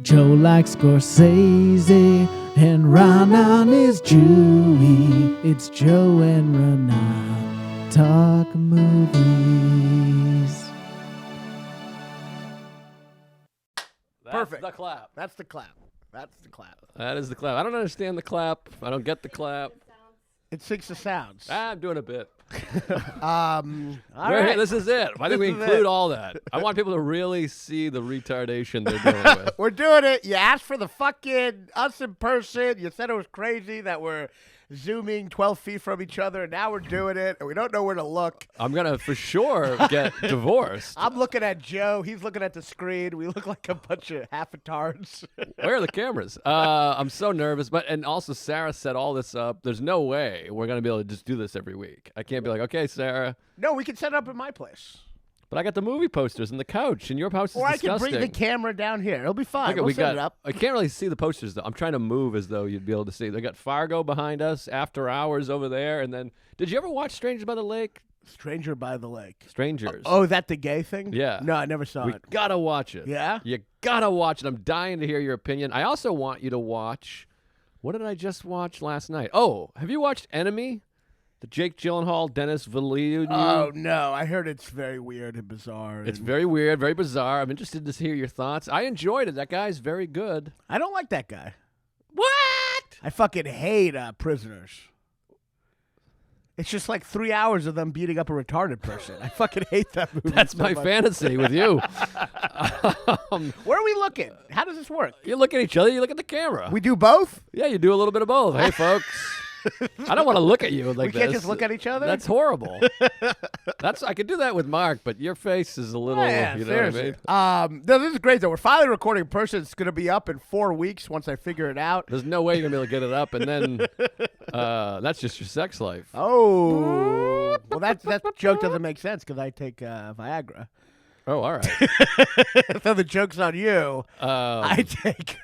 Joe likes Scorsese, and Raanan is Jewy. It's Joe and Raanan talk movies. Perfect. The clap. That's the clap. That's the clap. That is the clap. I don't understand the clap. I don't get the clap. It syncs the sounds. I'm doing a bit. All right. This is it. I think we This is include it. all that. I want people to really see the retardation they're dealing with. We're doing it. You asked for the fucking us in person. You said it was crazy that we're zooming 12 feet from each other, and now we're doing it, and we don't know where to look. I'm going to, for sure, get divorced. I'm looking at Joe. He's looking at the screen. We look like a bunch of half-atards. Where are the cameras? I'm so nervous. And also, Sarah set all this up. There's no way we're going to be able to just do this every week. I can't be like, okay, Sarah. No, we can set it up at my place. But I got the movie posters and the couch, and your house is Or I disgusting. can bring the camera down here. It'll be fine. Okay, We'll we set got. it up. I can't really see the posters though. I'm trying to move as though you'd be able to see. They got Fargo behind us, After Hours over there, and then. Did you ever watch Strangers by the Lake? Stranger by the Lake. Strangers. Oh, is that the gay thing? Yeah. No, I never saw We it. gotta watch it. Yeah? You gotta watch it. I'm dying to hear your opinion. I also want you to watch. What did I just watch last night? Oh, have you watched Enemy? The Jake Gyllenhaal, Denis Villeneuve. Oh, no. I heard it's very weird and bizarre. It's and very weird, very bizarre. I'm interested to hear your thoughts. I enjoyed it. That guy's very good. I don't like that guy. What? I fucking hate Prisoners. It's just like 3 hours of them beating up a retarded person. I fucking hate that movie. That's so my much. fantasy with you. Where are we looking? How does this work? You look at each other, you look at the camera. We do both? Yeah, you do a little bit of both. Hey, folks. I don't want to look at you like We can't this. just look at each other? That's horrible. I could do that with Mark, but your face is a little, Yeah, you know what I seriously. mean? No, this is great, though. We're finally recording in person. It's going to be up in 4 weeks once I figure it out. There's no way you're going to be able to get it up, and then that's just your sex life. Oh. Well, that joke doesn't make sense because I take Viagra. Oh, all right. So the joke's on you. I take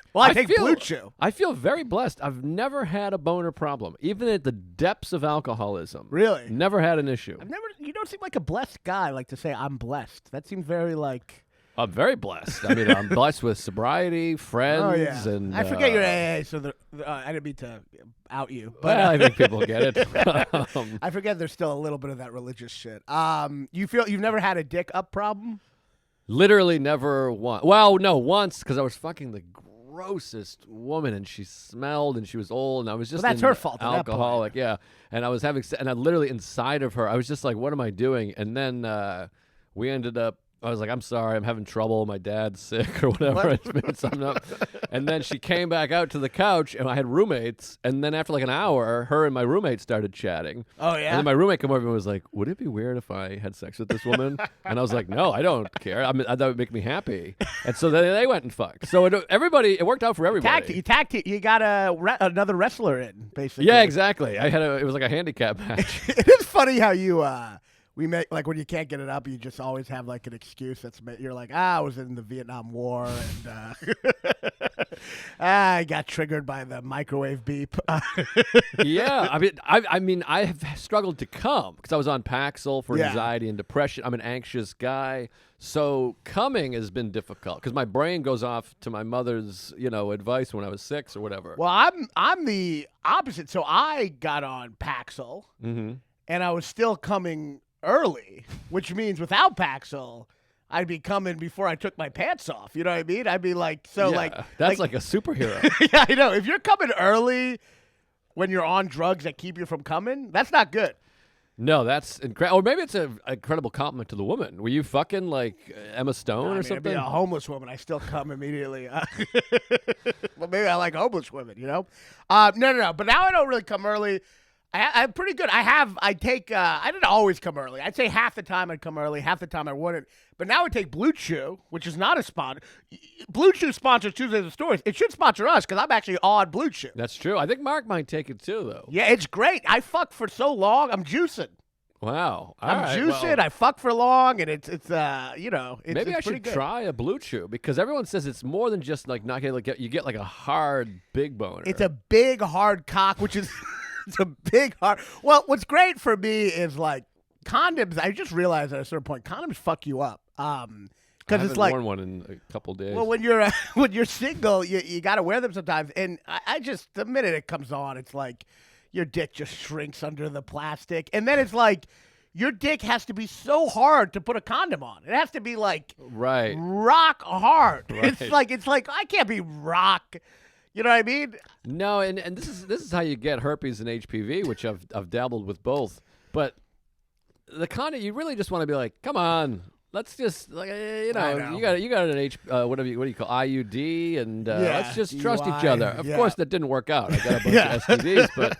Blue Chew. I feel very blessed. I've never had a boner problem, even at the depths of alcoholism. Really? Never had an issue. You don't seem like a blessed guy. Like to say I'm blessed. That seems very like. I'm very blessed. I mean, I'm blessed with sobriety, friends, Oh yeah. and I forget your AA. So I didn't mean to out you, but well, I think people get it. I forget there's still a little bit of that religious shit. You feel you've never had a dick up problem? Literally never once. Well, no, once because I was fucking the grossest woman, and she smelled, and she was old, and I was just Well, that's her fault at that point. alcoholic. Yeah, and I was having, and I literally inside of her, I was just like, what am I doing? And then we ended up. I was like, I'm sorry, I'm having trouble. My dad's sick or whatever. It's been something up. And then she came back out to the couch, and I had roommates. And then after like an hour, her and my roommate started chatting. Oh yeah. And then my roommate came over and was like, would it be weird if I had sex with this woman? And I was like, no, I don't care. I thought it would make me happy. And so then they went and fucked. So it worked out for everybody. You got another wrestler in basically. Yeah, exactly. It was like a handicap match. It is funny how you we make like when you can't get it up, you just always have like an excuse you're like, I was in the Vietnam War and I got triggered by the microwave beep. Yeah, I mean, I have struggled to come because I was on Paxil for anxiety and depression. I'm an anxious guy, so coming has been difficult because my brain goes off to my mother's, advice when I was 6 or whatever. Well, I'm the opposite. So I got on Paxil, and I was still coming early, which means without Paxil, I'd be coming before I took my pants off. You know what I mean? I'd be like, that's like a superhero. Yeah, I know. If you're coming early when you're on drugs that keep you from coming, that's not good. No, that's incredible. Or maybe it's an incredible compliment to the woman. Were you fucking like Emma Stone or something? I'd be a homeless woman. I still come immediately. Well, maybe I like homeless women, No. But now I don't really come early. I'm pretty good. I didn't always come early. I'd say half the time I'd come early, half the time I wouldn't. But now I take Blue Chew, which is not a sponsor. Blue Chew sponsors Tuesdays with Stories. It should sponsor us because I'm actually on Blue Chew. That's true. I think Mark might take it too, though. Yeah, it's great. I fucked for so long. I'm juicing. Wow. I'm juicing. I fuck for long, and it's maybe I pretty should good. try a Blue Chew because everyone says it's more than just like not getting you get like a hard big boner. It's a big hard cock, which is it's a big hard. Well, what's great for me is like condoms. I just realized at a certain point, condoms fuck you up. because it's like worn one in a couple days. well, when you're single, you got to wear them sometimes. And I just the minute it comes on, it's like your dick just shrinks under the plastic, and then it's like your dick has to be so hard to put a condom on. It has to be like right. rock hard. Right. It's like I can't be rock. You know what I mean? No, and this is how you get herpes and HPV, which I've dabbled with both. But the condom, you really just want to be like, come on, let's just like you know. you got an what do you call IUD, and let's just trust each DUI, other. Of course, that didn't work out. I got a bunch of STDs, but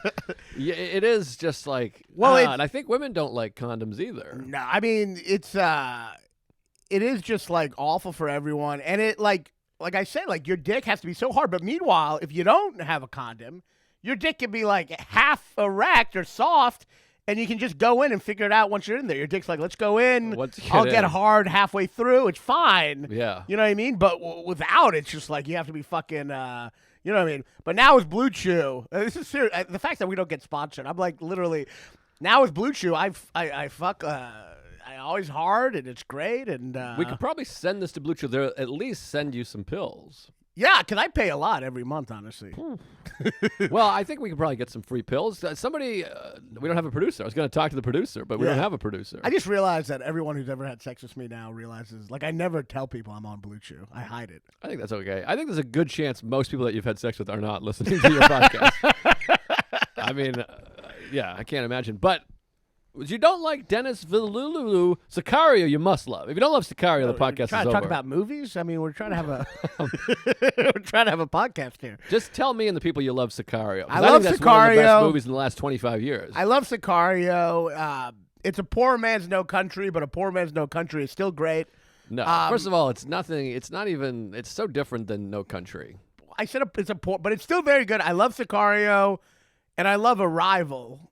it is just like and I think women don't like condoms either. No, I mean it is just like awful for everyone, and it like I said, like your dick has to be so hard. But meanwhile, if you don't have a condom, your dick can be like half erect or soft. And you can just go in and figure it out once you're in there. Your dick's like, let's go in. I'll get hard halfway through. It's fine. Yeah. You know what I mean? But without, it's just like you have to be fucking, you know what I mean? But now with Blue Chew, this is serious. The fact that we don't get sponsored, I'm like literally, now with Blue Chew, I fuck, I always hard and it's great. And we could probably send this to Blue Chew. They'll at least send you some pills. Yeah, because I pay a lot every month, honestly. Well, I think we could probably get some free pills. Somebody, we don't have a producer. I was going to talk to the producer, but we don't have a producer. I just realized that everyone who's ever had sex with me now realizes, like, I never tell people I'm on Blue Chew. I hide it. I think that's okay. I think there's a good chance most people that you've had sex with are not listening to your podcast. I mean, yeah, I can't imagine. But you don't like Denis Villeneuve, Sicario you must love. If you don't love Sicario, the podcast is over. Trying to talk about movies? I mean, we're trying to have a we're trying to have a podcast here. Just tell me and the people you love Sicario. I love think that's Sicario. one of the best movies in the last 25 years. I love Sicario. It's a poor man's No Country, but a poor man's No Country is still great. No, first of all, it's nothing. It's not even. It's so different than No Country. I said it's a poor, but it's still very good. I love Sicario, and I love Arrival.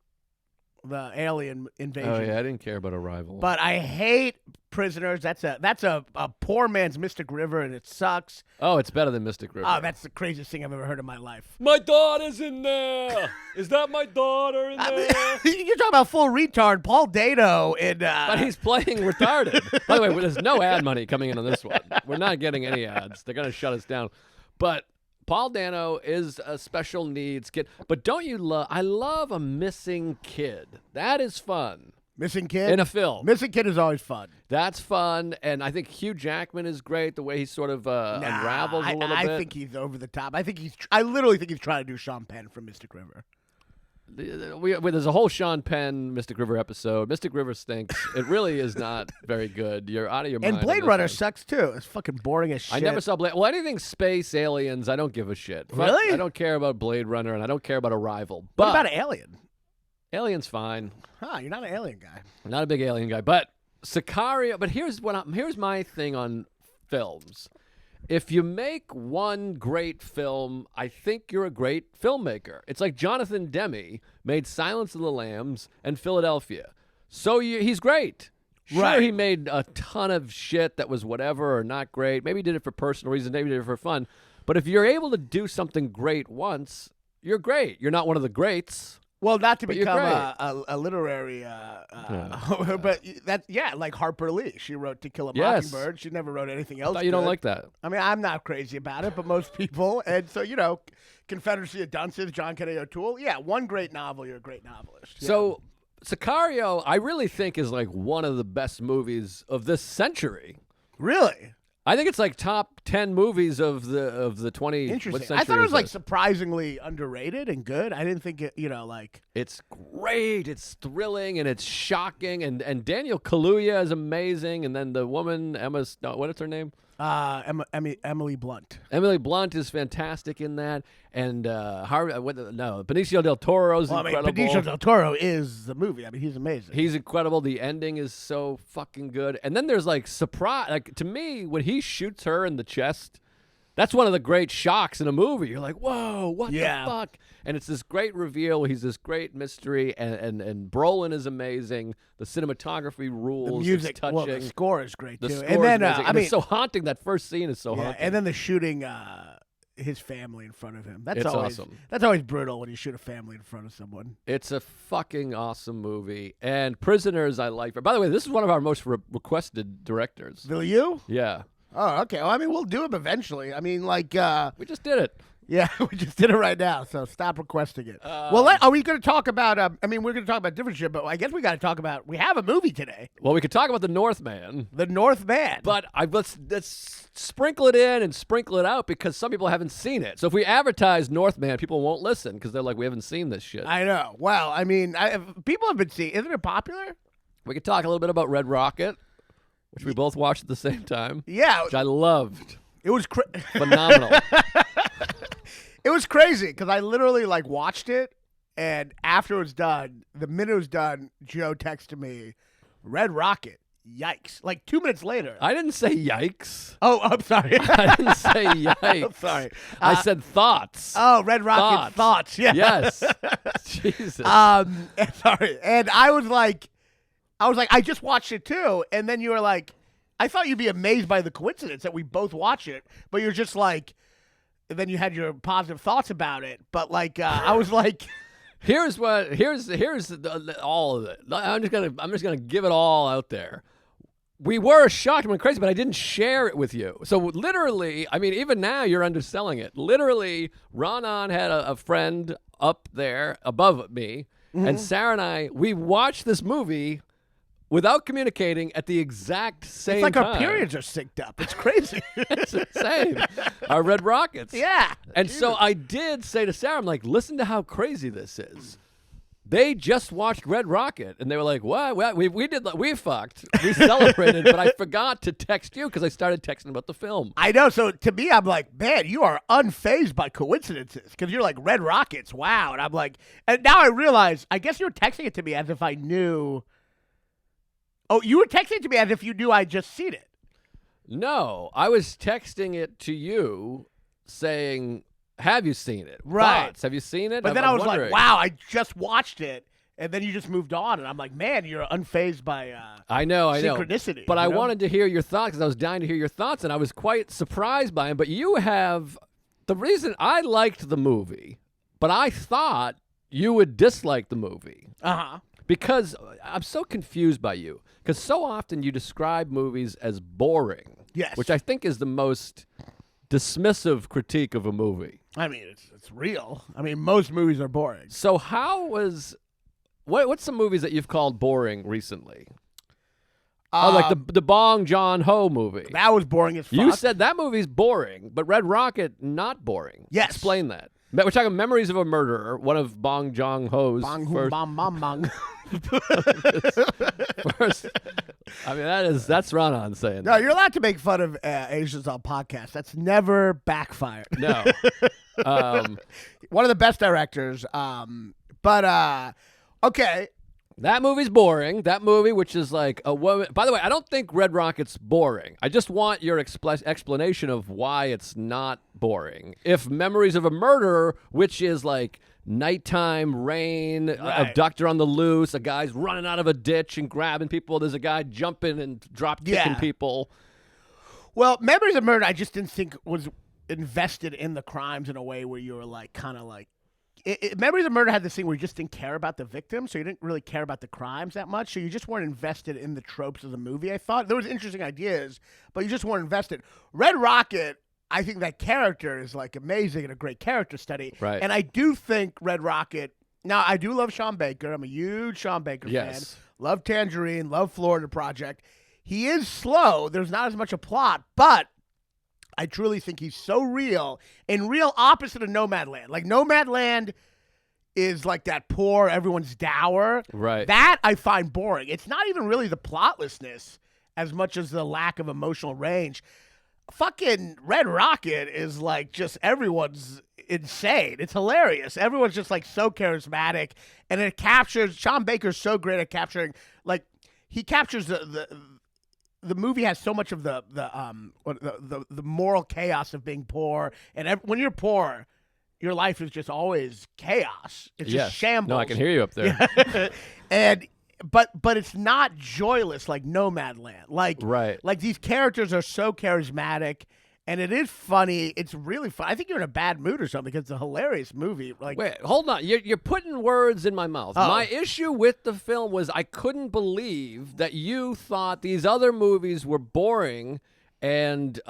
The alien invasion. Oh yeah, I didn't care about Arrival. But I hate Prisoners. That's a poor man's Mystic River, and it sucks. Oh, it's better than Mystic River. Oh, that's the craziest thing I've ever heard in my life. My daughter's in there. Is that my daughter in there? You're talking about full retard, Paul Dano, and but he's playing retarded. By the way, there's no ad money coming in on this one. We're not getting any ads. They're gonna shut us down. But Paul Dano is a special needs kid. But don't you love? I love a missing kid. That is fun. Missing kid in a film. Missing kid is always fun. That's fun, and I think Hugh Jackman is great. The way he sort of unravels a little bit. I think he's over the top. I literally think he's trying to do Sean Penn from Mystic River. There's a whole Sean Penn Mystic River episode. Mystic River stinks. It really is not very good. You're out of your mind. And Blade Runner sucks too. It's fucking boring as shit. I never saw Blade. Well, anything space aliens, I don't give a shit. Really? I don't care about Blade Runner, and I don't care about Arrival. What But about Alien? Alien's fine. Huh? You're not an Alien guy. I'm not a big Alien guy, but Sicario. But here's my thing on films. If you make one great film, I think you're a great filmmaker. It's like Jonathan Demme made Silence of the Lambs and Philadelphia. So he's great. Sure, Right. he made a ton of shit that was whatever or not great. Maybe he did it for personal reasons. Maybe he did it for fun. But if you're able to do something great once, you're great. You're not one of the greats. Well, not to But become you're a literary, but like Harper Lee. She wrote To Kill a Yes. Mockingbird. She never wrote anything else. I thought you don't good. like that. I mean, I'm not crazy about it, but most people. And so, Confederacy of Dunces, John Kennedy O'Toole. Yeah, one great novel, you're a great novelist. Yeah. So Sicario, I really think is like one of the best movies of this century. Really? I think it's like top 10 movies of the 20. Interesting. What century I thought it was is like this? surprisingly underrated and good. I didn't think it, It's great. It's thrilling and it's shocking. And Daniel Kaluuya is amazing. And then the woman what is her name? Emily Blunt. Emily Blunt is fantastic in that. And Benicio del Toro's incredible. Benicio del Toro is the movie. I mean, he's amazing. He's incredible. The ending is so fucking good. And then there's like surprise. Like to me, when he shoots her in the chest, that's one of the great shocks in a movie. You're like, whoa, what the fuck? And it's this great reveal. He's this great mystery, and Brolin is amazing. The cinematography rules. The music, it's touching. well, the score is great The too. score And then, is amazing. It's so haunting. That first scene is so haunting. And then the shooting his family in front of him. That's It's always awesome. That's always brutal when you shoot a family in front of someone. It's a fucking awesome movie. And Prisoners, I like. By the way, this is one of our most requested directors. Villeneuve? Yeah. Oh, okay. Well, I mean, we'll do them eventually. I mean, like, We just did it. yeah, we just did it right now, so stop requesting it. Are we going to talk about, I mean, we're going to talk about different shit, but I guess we got to talk about, we have a movie today. Well, we could talk about the Northman. The Northman. But let's sprinkle it in and sprinkle it out because some people haven't seen it. So if we advertise Northman, people won't listen because they're like, we haven't seen this shit. I know. Well, I mean, people have been seeing, isn't it popular? We could talk a little bit about Red Rocket, which we both watched at the same time. Yeah. Which I loved. It was Phenomenal. It was crazy because I literally like watched it, and after it was done, the minute it was done, Joe texted me, "Red Rocket, yikes!" Like 2 minutes later. I didn't say yikes. Oh, I'm sorry. I didn't say yikes. I'm sorry. I said thoughts. Oh, Red Rocket thoughts. Yeah. Yes. Jesus. Sorry. And I was like, I just watched it too, and then you were like, I thought you'd be amazed by the coincidence that we both watch it, but you're just like. And then you had your positive thoughts about it, but like I was like, here's all of it. I'm just gonna give it all out there. We were shocked and went crazy, but I didn't share it with you. So literally, I mean, even now you're underselling it. Literally, Raanan had a friend up there above me, and Sarah and we watched this movie without communicating at the exact same time. It's like our periods are synced up. It's crazy. It's insane. Our Red Rockets. Yeah. And so I did say to Sarah, I'm like, listen to how crazy this is. They just watched Red Rocket, and they were like, what? We fucked. We celebrated, but I forgot to text you because I started texting about the film. I know. So to me, I'm like, man, you are unfazed by coincidences because you're like, Red Rockets, wow. And I'm like, and now I realize, I guess you were texting it to me as if I knew. Oh, you were texting it to me as if you knew I'd just seen it. No, I was texting it to you saying, have you seen it? Right. Thoughts? Have you seen it? But then I'm I was wondering. like, wow, I just watched it. And then you just moved on. And I'm like, man, you're unfazed by I know. synchronicity. But you I know? wanted to hear your thoughts because I was dying to hear your thoughts, and I was quite surprised by them. But you have the reason I liked the movie, but I thought you would dislike the movie. Uh-huh. Because I'm so confused by you. Because so often you describe movies as boring. Yes. Which I think is the most dismissive critique of a movie. I mean, it's real. I mean, most movies are boring. So how was... What's some movies that you've called boring recently? Like the Bong Joon-ho movie. That was boring as fuck. You said that movie's boring, but Red Rocket, not boring. Yes. Explain that. We're talking Memories of a Murderer, one of Bong Joon-ho's first. First, I mean, that's Raanan saying No, that. you're allowed to make fun of Asians on podcasts. That's never backfired. No. One of the best directors. Okay. That movie's boring. That movie, which is like a woman. By the way, I don't think Red Rocket's boring. I just want your explanation of why it's not boring. If Memories of a Murderer, which is like nighttime rain, abductor on the loose, a guy's running out of a ditch and grabbing people. There's a guy jumping and drop kicking people. Well, Memories of Murder, I just didn't think was invested in the crimes in a way where you were like kind of like. Memories of Murder had this thing where you just didn't care about the victim, so you didn't really care about the crimes that much, so you just weren't invested in the tropes of the movie, I thought. There was interesting ideas, but you just weren't invested. Red Rocket, I think that character is like amazing and a great character study. Right. And I do think Red Rocket, now I do love Sean Baker. I'm a huge Sean Baker fan. Love Tangerine, love Florida Project. He is slow. There's not as much a plot, but I truly think he's so real and real opposite of Nomadland. Like Nomadland is like that poor, everyone's dour. Right. That I find boring. It's not even really the plotlessness as much as the lack of emotional range. Fucking Red Rocket is like just everyone's insane. It's hilarious. Everyone's just like so charismatic, and it captures. Sean Baker's so great at capturing. Like he captures the movie has so much of the moral chaos of being poor, and when you're poor, your life is just always chaos. It's just shambles. No, I can hear you up there. And but it's not joyless like Nomadland. Like these characters are so charismatic, and it is funny. It's really fun. I think you're in a bad mood or something because it's a hilarious movie. Like, wait, hold on. You're putting words in my mouth. Oh. My issue with the film was I couldn't believe that you thought these other movies were boring and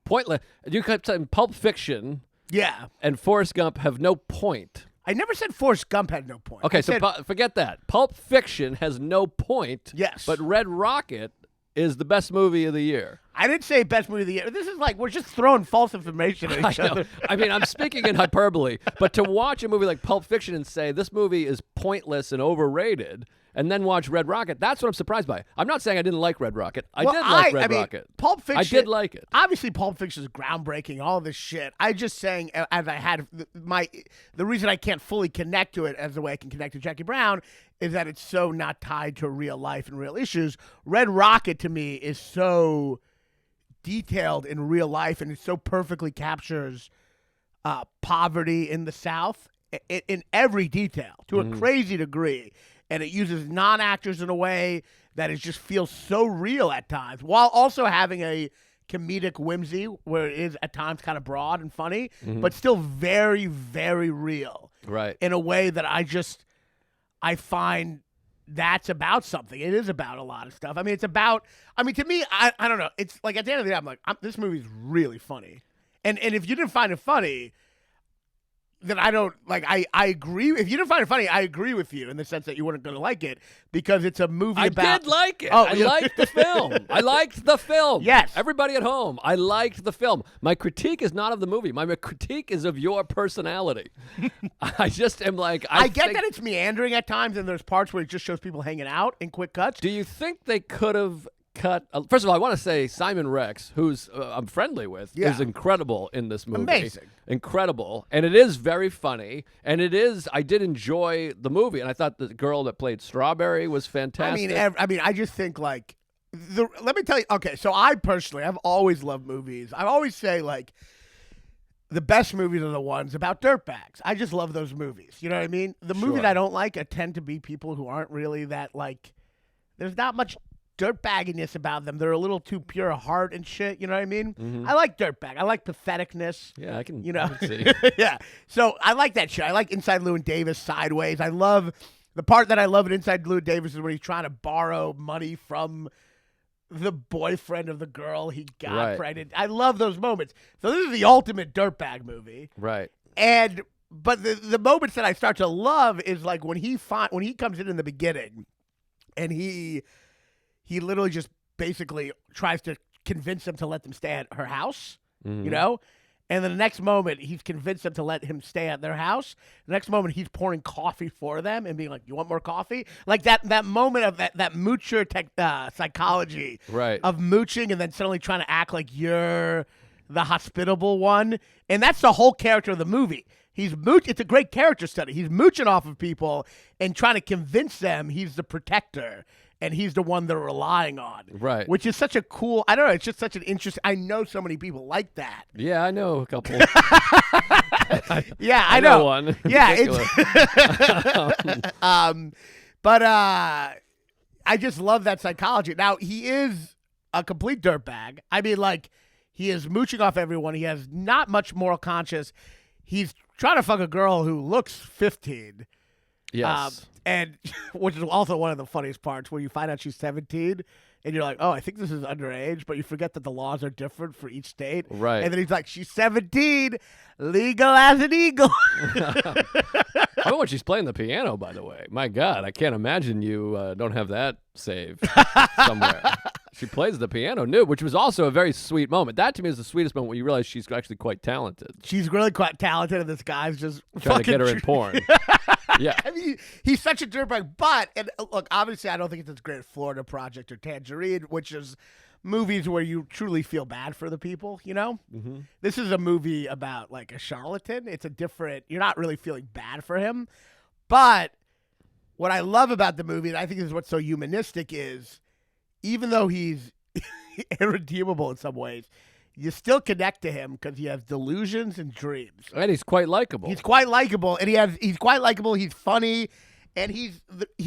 pointless. You kept saying Pulp Fiction Yeah. and Forrest Gump have no point. I never said Forrest Gump had no point. Okay, I so said, forget that. Pulp Fiction has no point. Yes. But Red Rocket is the best movie of the year. I didn't say best movie of the year. This is like we're just throwing false information at each other. I mean, I'm speaking in hyperbole, but to watch a movie like Pulp Fiction and say this movie is pointless and overrated, and then watch Red Rocket, that's what I'm surprised by. I'm not saying I didn't like Red Rocket. I did like Red Rocket. Pulp Fiction. I did like it. Obviously, Pulp Fiction is groundbreaking. All this shit. I just saying, as I had the reason I can't fully connect to it as the way I can connect to Jackie Brown is that it's so not tied to real life and real issues. Red Rocket to me is so detailed in real life, and it so perfectly captures poverty in the South in every detail to a crazy degree. And it uses non-actors in a way that it just feels so real at times, while also having a comedic whimsy where it is at times kind of broad and funny, but still very, very real. Right. In a way that I find that's about something. It is about a lot of stuff. I mean, it's about, to me, I don't know. It's like at the end of the day, I'm like, this movie's really funny. And if you didn't find it funny, then I don't, like, I agree. If you didn't find it funny, I agree with you in the sense that you weren't going to like it because it's a movie about. I did like it. Oh, I liked the film. I liked the film. Yes. Everybody at home, I liked the film. My critique is not of the movie. My critique is of your personality. I just am like. I get that it's meandering at times and there's parts where it just shows people hanging out in quick cuts. Do you think they could have cut? First of all, I want to say Simon Rex, who's I'm friendly with, is incredible in this movie. Amazing. Incredible. And it is very funny. And I did enjoy the movie. And I thought the girl that played Strawberry was fantastic. I just think, like, let me tell you, okay, so I've always loved movies. I always say, like, the best movies are the ones about dirtbags. I just love those movies. You know what I mean? The movies I don't like tend to be people who aren't really that, like, there's not much dirtbagginess about them. They're a little too pure heart and shit. You know what I mean? I like dirtbag. I like patheticness. Yeah, I can. You know, I can see. yeah. So I like that shit. I like Inside Llewyn Davis, Sideways. I love the part that I love in Inside Llewyn Davis is when he's trying to borrow money from the boyfriend of the girl he got pregnant. I love those moments. So this is the ultimate dirtbag movie. Right. But the moments that I start to love is like when he comes in the beginning, and he literally just basically tries to convince them to let them stay at her house, you know? And then the next moment, he's convinced them to let him stay at their house. The next moment, he's pouring coffee for them and being like, you want more coffee? Like that moment of that moocher psychology of mooching and then suddenly trying to act like you're the hospitable one. And that's the whole character of the movie. It's a great character study. He's mooching off of people and trying to convince them he's the protector. And he's the one they're relying on. Right. Which is such a cool, I don't know, it's just such an interesting, I know so many people like that. Yeah, I know a couple. Yeah, I know one. Yeah, but I just love that psychology. Now, he is a complete dirtbag. I mean, like, he is mooching off everyone. He has not much moral conscience. He's trying to fuck a girl who looks 15. Yes. And which is also one of the funniest parts where you find out she's 17 and you're like, oh, I think this is underage, but you forget that the laws are different for each state. Right. And then he's like, she's 17, legal as an eagle. I when she's playing the piano, by the way. My God, I can't imagine you don't have that saved somewhere. She plays the piano, which was also a very sweet moment. That to me is the sweetest moment when you realize she's actually quite talented. She's really quite talented, and this guy's just trying to get her in porn. Yeah. I mean, he's such a dirtbag. But, and look, obviously I don't think it's as great as Florida Project or Tangerine, which is movies where you truly feel bad for the people, you know? Mm-hmm. This is a movie about, like, a charlatan. It's a different, you're not really feeling bad for him. But what I love about the movie, and I think this is what's so humanistic, is even though he's irredeemable in some ways, you still connect to him because he has delusions and dreams. And he's quite likable. He's quite likable, and he's quite likable. He's funny, and he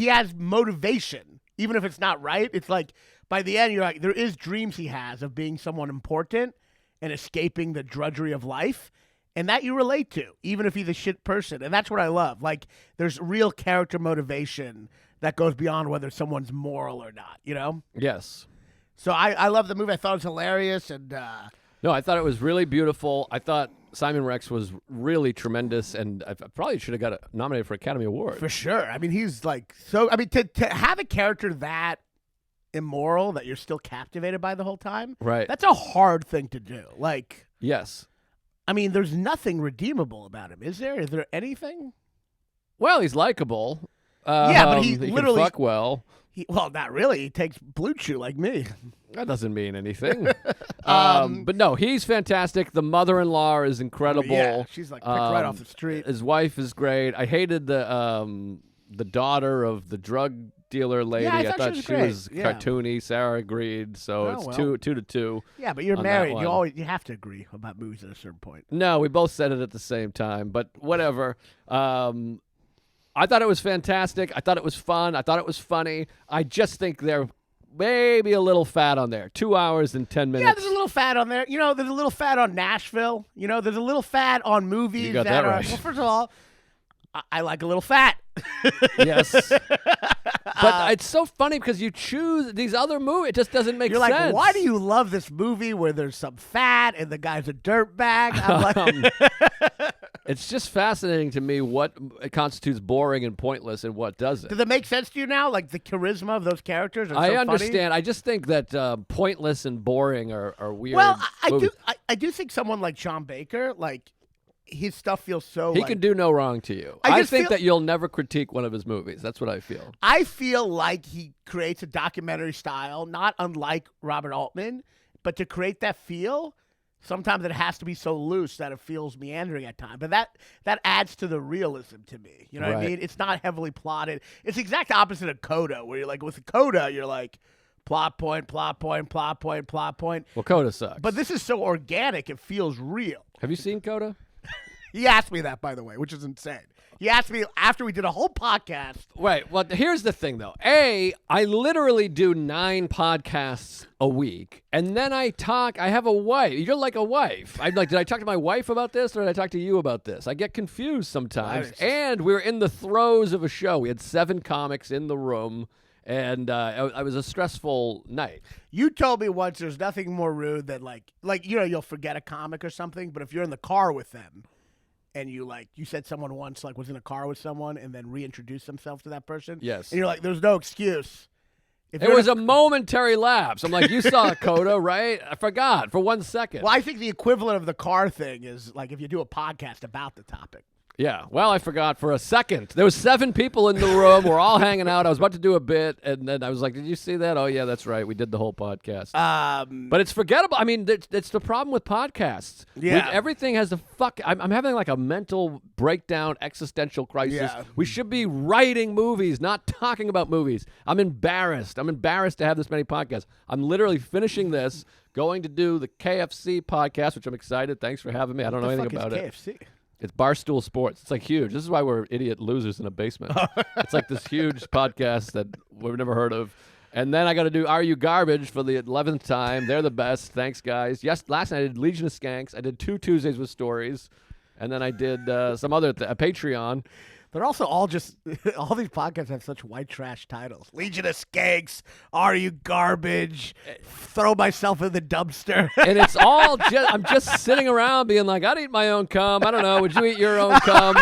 has motivation, even if it's not right. It's like by the end, you're like, there is dreams he has of being someone important and escaping the drudgery of life, and that you relate to, even if he's a shit person. And that's what I love. Like, there's real character motivation that goes beyond whether someone's moral or not. You know? Yes. So I love the movie. I thought it was hilarious, and No, I thought it was really beautiful. I thought Simon Rex was really tremendous, and I probably should have got nominated for Academy Award. for sure. I mean, he's like so. I mean, to have a character that immoral that you're still captivated by the whole time, Right. that's a hard thing to do. Like, Yes. I mean, there's nothing redeemable about him, is there? Is there anything? Well, he's likable. Yeah, but he can literally- fuck well. Well, not really. He takes Blue Chew like me. That doesn't mean anything. But no, he's fantastic. The mother-in-law is incredible. Yeah, she's like picked right off the street. His wife is great. I hated the daughter of the drug dealer lady. Yeah, I thought thought she she was was great. Yeah. cartoony. Sarah agreed, so Oh, it's well. 2-2. Yeah, but you're on that married. one. You have to agree about movies at a certain point. No, we both said it at the same time, but whatever. I thought it was fantastic. I thought it was fun. I thought it was funny. I just think they're maybe a little fat on there. 2 hours and 10 minutes. Yeah, there's a little fat on there. You know, there's a little fat on Nashville. You know, there's a little fat on movies You got that are. right. Well, first of all, I like a little fat. Yes. But it's so funny because you choose these other movies. It just doesn't make You're sense. like, why do you love this movie where there's some fat and the guy's a dirtbag? I'm like, It's just fascinating to me what constitutes boring and pointless and what doesn't. does it make sense to you now? Like the charisma of those characters are so I funny? understand. I just think that pointless and boring are weird. Well, I movies. do. I do think someone like Sean Baker, like his stuff feels so. He like, can do no wrong to you. I I just think feel- that you'll never critique one of his movies. That's what I feel. I feel like he creates a documentary style, not unlike Robert Altman, but to create that feel, sometimes it has to be so loose that it feels meandering at times. But that adds to the realism to me. You know what I Right. mean? It's not heavily plotted. It's the exact opposite of Coda, where you're like, with Coda, you're like, plot point, plot point, plot point, plot point. Well, Coda sucks. But this is so organic, it feels real. Have you seen Coda? He asked me that, by the way, which is insane. He asked me after we did a whole podcast. Right. Well, here's the thing, though. I literally do 9 podcasts a week, and then I have a wife. You're like a wife. I'm like, did I talk to my wife about this, or did I talk to you about this? I get confused sometimes. Right. And we're in the throes of a show. We had 7 comics in the room, and it was a stressful night. You told me once there's nothing more rude than like you'll forget a comic or something, but if you're in the car with them and you said someone once was in a car with someone and then reintroduced themselves to that person. Yes. And you're like, there's no excuse. If It you're was in a momentary lapse. I'm like, you saw Coda, right? I forgot for 1 second. Well, I think the equivalent of the car thing is like if you do a podcast about the topic. Yeah. Well, I forgot for a second. There was 7 people in the room. We're all hanging out. I was about to do a bit, and then I was like, "Did you see that? Oh yeah, that's right. We did the whole podcast." But it's forgettable. I mean, it's the problem with podcasts. Yeah. Everything has I'm having like a mental breakdown, existential crisis. Yeah. We should be writing movies, not talking about movies. I'm embarrassed. I'm embarrassed to have this many podcasts. I'm literally finishing this, going to do the KFC podcast, which I'm excited. Thanks for having me. I don't know What the anything fuck about is it. KFC? It's Barstool Sports. It's like huge. This is why we're idiot losers in a basement. It's like this huge podcast that we've never heard of. And then I got to do Are You Garbage for the 11th time. They're the best. Thanks, guys. Yes, last night I did Legion of Skanks. I did 2 Tuesdays with Stories. And then I did some other a Patreon. They're also all just all these podcasts have such white trash titles. Legion of Skanks, Are You Garbage? Throw myself in the dumpster. And it's all I'm just sitting around being like, I'd eat my own cum. I don't know. Would you eat your own cum?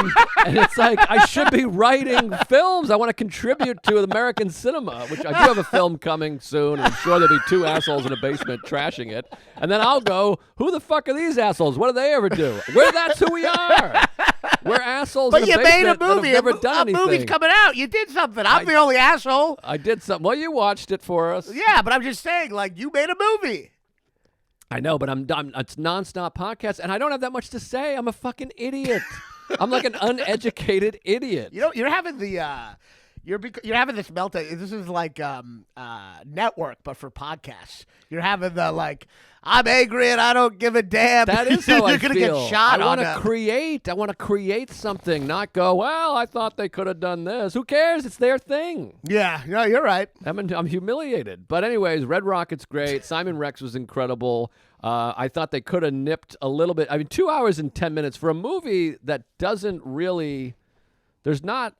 And it's like, I should be writing films. I want to contribute to American cinema, which I do have a film coming soon. And I'm sure there'll be 2 assholes in a basement trashing it. And then I'll go, who the fuck are these assholes? What do they ever do? That's who we are. We're assholes But in you a made basement a that have movie. never done A anything. movie's coming out. You did something. I'm the only asshole. I did something. Well, you watched it for us. Yeah, but I'm just saying, you made a movie. I know, but it's nonstop podcast, and I don't have that much to say. I'm a fucking idiot. I'm like an uneducated idiot. You know, you're having the you're having this meltdown. This is like network, but for podcasts. You're having the I'm angry and I don't give a damn. That is how you're I gonna feel. get shot. I want on to create. I want to create something, not go, well, I thought they could have done this. Who cares? It's their thing. Yeah, no, you're right. I'm humiliated. But anyways, Red Rocket's great. Simon Rex was incredible. I thought they could have nipped a little bit. I mean, 2 hours and 10 minutes for a movie that doesn't really. There's not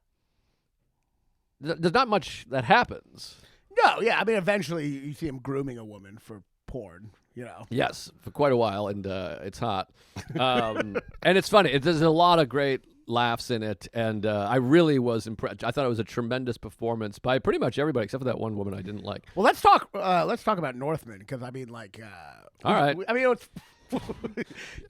much that happens. No, yeah. I mean, eventually you see him grooming a woman for porn. You know. Yes, for quite a while, and it's hot. And it's funny. There's a lot of great laughs in it, and I really was impressed. I thought it was a tremendous performance by pretty much everybody except for that one woman I didn't like. Well, let's talk about Northman because I mean, like, all right. I mean, it's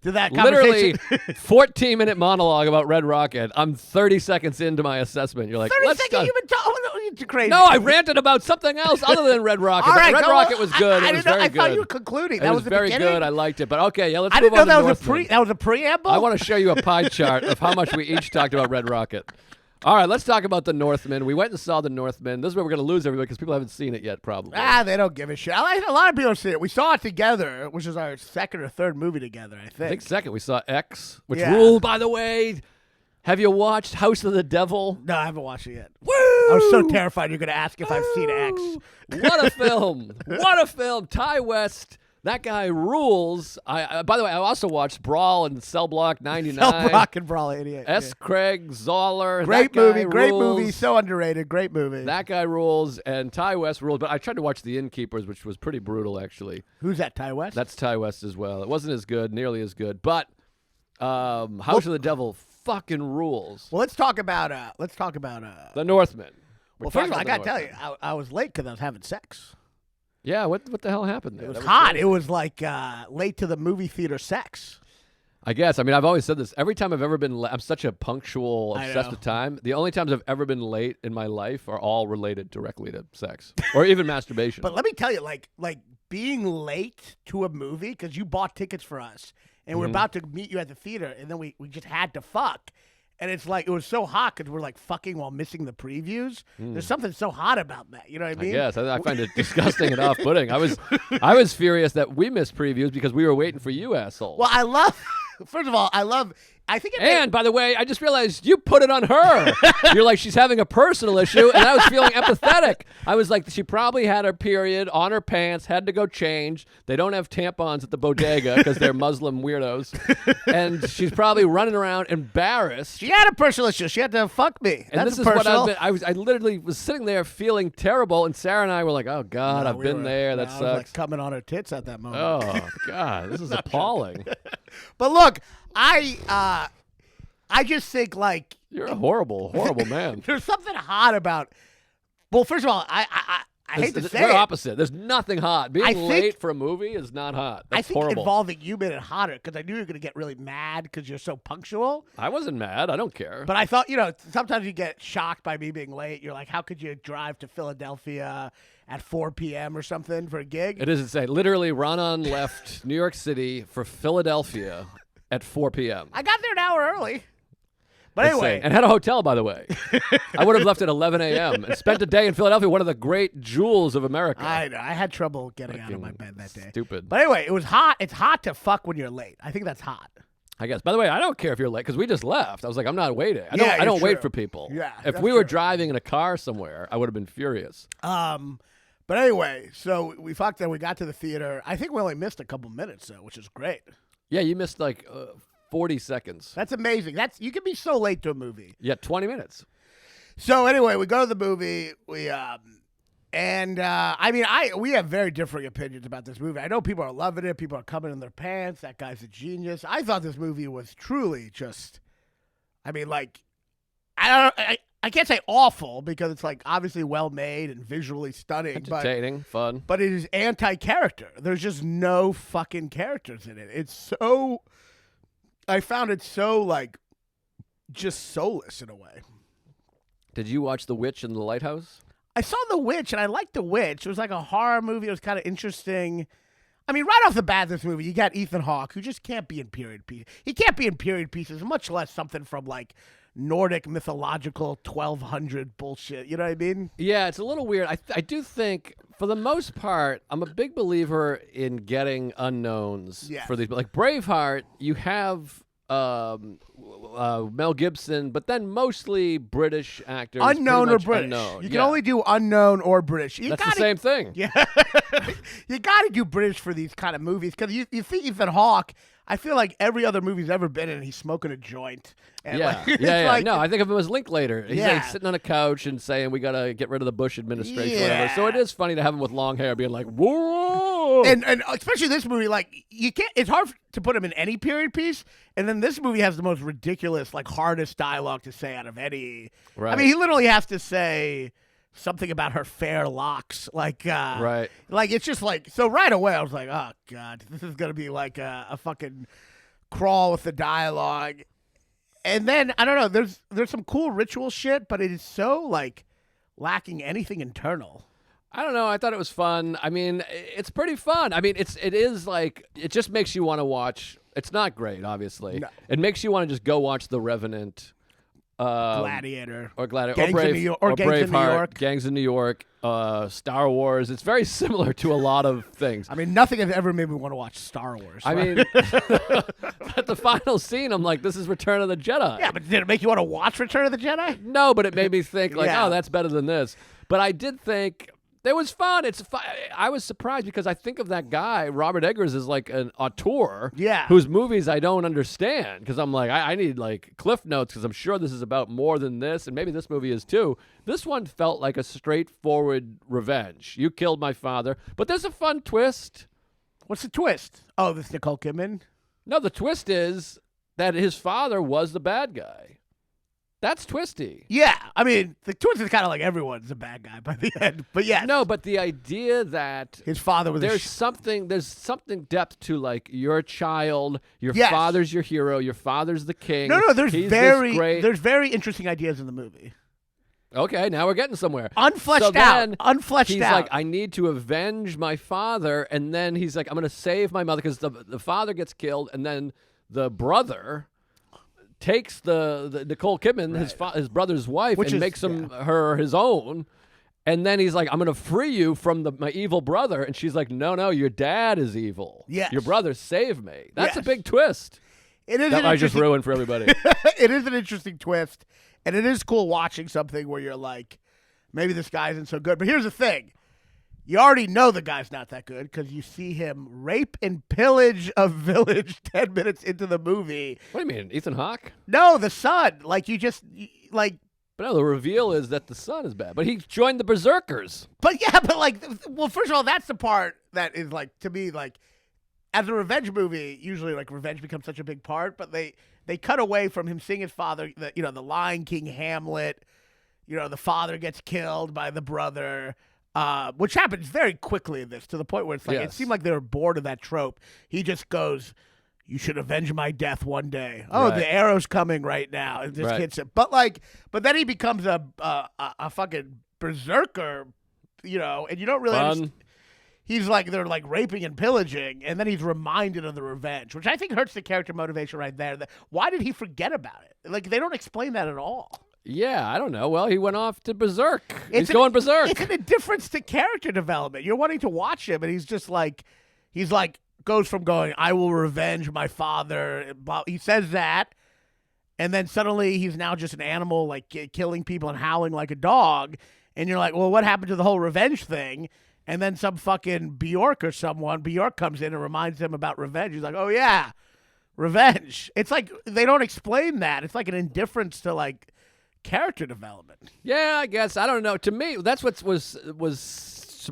to that Literally conversation. 14-minute monologue about Red Rocket. I'm 30 seconds into my assessment. You're like, 30 let's seconds. You've been talking. You're crazy. No, I ranted about something else other than Red Rocket. All But right, Red go Rocket on. was good. I It was didn't know. very I good. thought you were concluding. It That was the very beginning? good. I liked it. But okay, yeah, let's I move didn't know on to that was Northman. that was a preamble. I want to show you a pie chart of how much we each talked about Red Rocket. All right, let's talk about the Northman. We went and saw the Northman. This is where we're going to lose everybody because people haven't seen it yet, probably. They don't give a shit. A lot of people see it. We saw it together, which is our second or third movie together, I think. I think second. We saw X, which Yeah. ruled, by the way. Have you watched House of the Devil? No, I haven't watched it yet. Woo! I was so terrified you're going to ask if I've seen X. What a film! What a film! Ty West, that guy rules. By the way, I also watched Brawl and Cell Block 99. Rock and Brawl 88. S. Craig Zoller. Great that guy movie. rules. So underrated. Great movie. That guy rules, and Ty West rules. But I tried to watch The Innkeepers, which was pretty brutal, actually. Who's that? Ty West. That's Ty West as well. It wasn't as good, nearly as good. But House of the Devil fucking rules. Well, let's talk about The Northman. Well, first of all, I gotta tell you, I was late because I was having sex. Yeah, what the hell happened there? It was That hot. crazy. It was like late to the movie theater sex. I guess. I mean, I've always said this. Every time I've ever been I'm such a punctual, I obsessed know. with time. The only times I've ever been late in my life are all related directly to sex or even masturbation. But let me tell you, like being late to a movie because you bought tickets for us and we're about to meet you at the theater, and then we just had to fuck. And it's like, it was so hot because we're like fucking while missing the previews. There's something so hot about that. You know what I mean? Yes, I find it disgusting and off-putting. I was furious that we missed previews because we were waiting for you assholes. Well, first of all, I think it And by the way, I just realized you put it on her. You're like, she's having a personal issue, and I was feeling empathetic. I was like, she probably had her period on her pants, had to go change. They don't have tampons at the bodega because they're Muslim weirdos, and she's probably running around embarrassed. she had a personal issue. She had to fuck me. And That's this is personal. what I literally was sitting there feeling terrible, and Sarah and I were like, "Oh God, I've been there. That I sucks." was like coming on her tits at that moment. Oh God, this is appalling. But look, I just think like You're a horrible, horrible man. there's something hot about. Well, first of all, I hate to say We're it. opposite. There's nothing hot. Being I think- late for a movie is not hot. I That's think horrible. involving you made it hotter because I knew you were going to get really mad because you're so punctual. I wasn't mad. I don't care. But I thought, sometimes you get shocked by me being late. You're like, how could you drive to Philadelphia at 4 p.m. or something for a gig? It doesn't say. Literally, Raanan left New York City for Philadelphia at 4 p.m. I got there an hour early. But Insane. anyway, And had a hotel, by the way. I would have left at 11 a.m. and spent a day in Philadelphia, one of the great jewels of America. I know. I had trouble getting out of my Fucking bed that day. Stupid. But anyway, it was hot. It's hot to fuck when you're late. I think that's hot. I guess. By the way, I don't care if you're late because we just left. I was like, I'm not waiting. I Yeah, don't wait true. for people. Yeah, If that's we were true. driving in a car somewhere, I would have been furious. But anyway, so we fucked and we got to the theater. I think we only missed a couple minutes though, which is great. Yeah, you missed like 40 seconds. That's amazing. You can be so late to a movie. Yeah, 20 minutes. So anyway, we go to the movie. We we have very differing opinions about this movie. I know people are loving it. People are coming in their pants. That guy's a genius. I thought this movie was truly just. I mean, like, I can't say awful because it's like obviously well made and visually stunning, Entertaining, fun. but it is anti-character. There's just no fucking characters in it. It's so. I found it so like, just soulless in a way. Did you watch The Witch and the Lighthouse? I saw The Witch, and I liked The Witch. It was like a horror movie. It was kind of interesting. I mean, right off the bat, this movie, you got Ethan Hawke, who just can't be in period pieces. He can't be in period pieces, much less something from, like, Nordic mythological 1200 bullshit. You know what I mean? Yeah, it's a little weird. I do think, for the most part, I'm a big believer in getting unknowns Yes. for these. Like Braveheart, you have Mel Gibson, but then mostly British actors. Unknown pretty or much British. unknown. You can Yeah. only do unknown or British. That's the same thing. Yeah. You got to do British for these kind of movies because you see Ethan Hawke. I feel like every other movie he's ever been in, he's smoking a joint. And Yeah, like, it's yeah. like- No, I think of him as Linklater. He's Yeah. like sitting on a couch and saying, "We gotta get rid of the Bush administration." Yeah. Whatever. So it is funny to have him with long hair, being like, "Whoa!" And especially this movie, like you can't. It's hard to put him in any period piece. And then this movie has the most ridiculous, like hardest dialogue to say out of any. Right. I mean, he literally has to say something about her fair locks, like Right. Like it's just like so. Right away, I was like, oh god, this is gonna be like a fucking crawl with the dialogue. And then I don't know. There's some cool ritual shit, but it is so like lacking anything internal. I don't know. I thought it was fun. I mean, it's pretty fun. I mean, it is like it just makes you want to watch. It's not great, obviously. No. It makes you want to just go watch The Revenant, Gladiator. or Gladiator, Gangs or in Brave, New York- or Gangs in New Braveheart, York. Gangs in New York, Star Wars. It's very similar to a lot of things. I mean, nothing has ever made me want to watch Star Wars. I mean, at the final scene, I'm like, this is Return of the Jedi. yeah, but did it make you want to watch Return of the Jedi? No, but it made me think like, Yeah. oh, that's better than this. But I did think it was fun. I was surprised because I think of that guy, Robert Eggers, as like an auteur Yeah. whose movies I don't understand because I'm like, I need like cliff notes because I'm sure this is about more than this, and maybe this movie is too. This one felt like a straightforward revenge. You killed my father, but there's a fun twist. What's the twist? Oh, this Nicole Kidman? No, the twist is that his father was the bad guy. That's twisty. Yeah, I mean, the twist is kind of like everyone's a bad guy by the end. But yeah, No, but the idea that his father was there's something depth to like your child, your Yes. father's your hero, your father's the king. No, there's He's very this great. there's very interesting ideas in the movie. Okay, now we're getting somewhere. Unfleshed So out. then Unfleshed he's out. like, I need to avenge my father, and then he's like, I'm going to save my mother because the father gets killed, and then the brother takes the Nicole Kidman, his brother's wife, Which and is- makes her his own. And then he's like, I'm going to free you from my evil brother. And she's like, no, your dad is evil. Yes. Your brother saved me. That's a Yes. big twist. It is That an I just interesting- ruined for everybody. It is an interesting twist, and it is cool watching something where you're like, maybe this guy isn't so good. But here's the thing. You already know the guy's not that good because you see him rape and pillage a village 10 minutes into the movie. What do you mean, Ethan Hawke? No, the son. Like, like, But no, the reveal is that the son is bad. But he joined the Berserkers. but yeah, but like, well, first of all, that's the part that is like, to me, like, as a revenge movie, usually like revenge becomes such a big part, but they cut away from him seeing his father, the Lion King, Hamlet, the father gets killed by the brother. Which happens very quickly in this, to the point where it's like it Yes. seemed like they were bored of that trope. He just goes, "You should avenge my death one day." Oh, Right. the arrow's coming right now, and just Right. hits him. But then he becomes a fucking berserker, and you don't really. Fun. Understand. He's like they're like raping and pillaging, and then he's reminded of the revenge, which I think hurts the character motivation right there. Why did he forget about it? Like they don't explain that at all. Yeah, I don't know. Well, he went off to Berserk. It's He's going Berserk. It's an indifference to character development. You're wanting to watch him, and he's goes from going, "I will revenge my father." He says that, and then suddenly he's now just an animal, like killing people and howling like a dog. And you're like, "Well, what happened to the whole revenge thing?" And then some fucking Bjork comes in and reminds him about revenge. He's like, "Oh yeah, revenge." It's like they don't explain that. It's like an indifference to like character development. Yeah, I guess. I don't know. To me, that's what was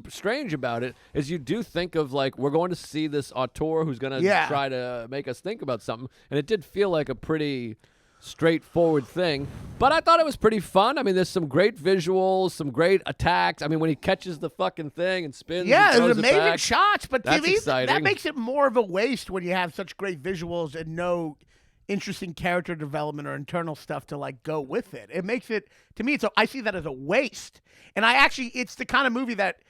strange about it is you do think of like we're going to see this auteur who's going to Yeah. try to make us think about something, and it did feel like a pretty straightforward thing. But I thought it was pretty fun. I mean, there's some great visuals, some great attacks. I mean, when he catches the fucking thing and spins, Yeah, and there's throws it amazing back. shots, but to That's me, that exciting. makes it more of a waste when you have such great visuals and no interesting character development or internal stuff to like go with it. It makes it, to me, I see that as a waste. And it's the kind of movie that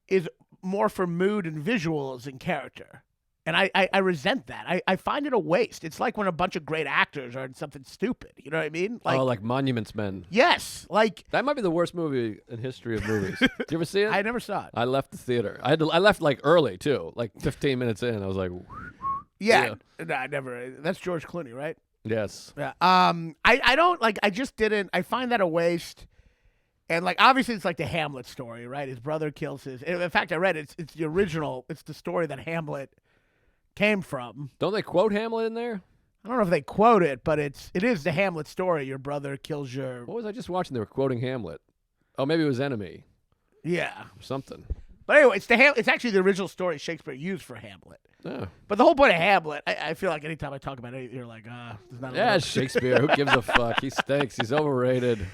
is more for mood and visuals and character. And I resent that. I find it a waste. It's like when a bunch of great actors are in something stupid. You know what I mean? Like Monuments Men. Yes. Like, That might be the worst movie in history of movies. Did you ever see it? I never saw it. I left the theater. I left like early too, like 15 minutes in. I was like, Yeah. No, I never. That's George Clooney, right? yes. Yeah. I don't like. I just didn't. I find that a waste. And like, obviously, it's like the Hamlet story, right? His brother kills his. In fact, I read it's the original. It's the story that Hamlet came from. Don't they quote Hamlet in there? I don't know if they quote it, but it is the Hamlet story. Your brother kills your... What was I just watching? They were quoting Hamlet. Oh, maybe it was Enemy. Yeah. Or something. But anyway, it's actually the original story Shakespeare used for Hamlet. Yeah. But the whole point of Hamlet, I feel like anytime I talk about it, you're like, there's not Yeah, it's Shakespeare. Who gives a fuck? He stinks. He's overrated.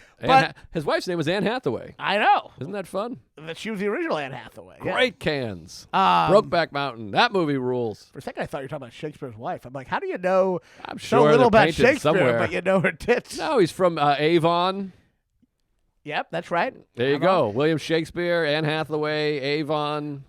His wife's name was Anne Hathaway. I know. Isn't that fun? She was the original Anne Hathaway. Yeah. Great cans. Brokeback Mountain. That movie rules. For a second, I thought you were talking about Shakespeare's wife. I'm like, how do you know I'm so sure little they're about painted Shakespeare, somewhere. but you know her tits? No, he's from Avon. Yep, that's right. There you go. William Shakespeare, Anne Hathaway, Avon.